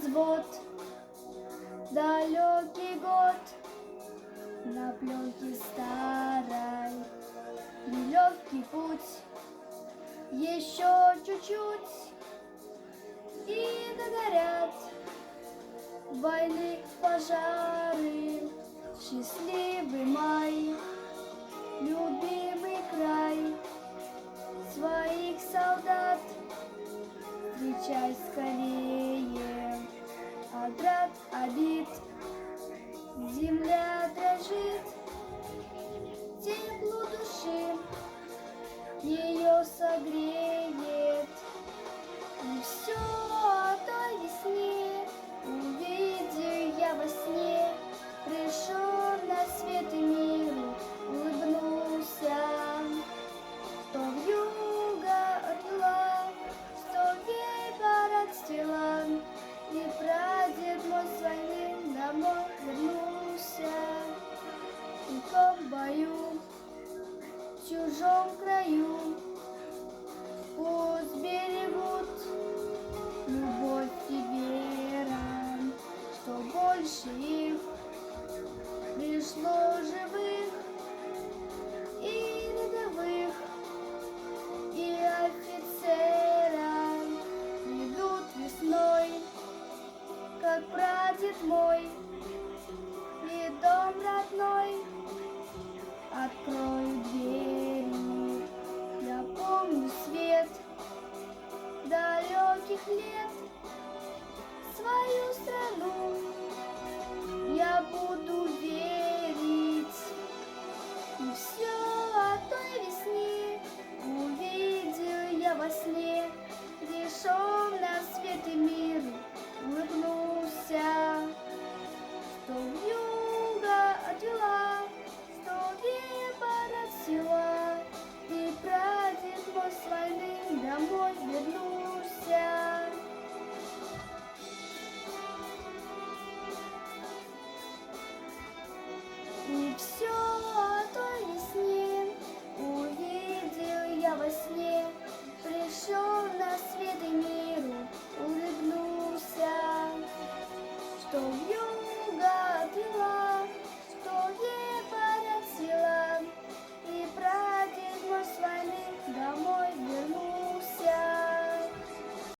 развод. Далекий год на пленке старой, нелегкий путь, еще чуть-чуть, и догорят войны, пожары. Счастливый май, любимый край, своих солдат встречай скорее. Оград, обид, земля дрожит, тепло души ее согреет. И все о той весне увидел я во сне. Пришел на свет и миру, улыбнулся, что вьюга отвела, что ветер отстила, и прадед мой с войны домой вернулся. И в том бою, в чужом краю, пусть берегут любовь и вера, что больше их пришло живых и рядовых, и офицеров. Идут весной, как прадед мой, и дом родной открою двери. Я помню свет далеких лет, свою страну я буду верить. И все о той весне увидел я во сне. Пришел на свет и мир, улыбнулся, что вьюга отвела, что ветер отсела, и прадед мой с войны домой вернулся. И все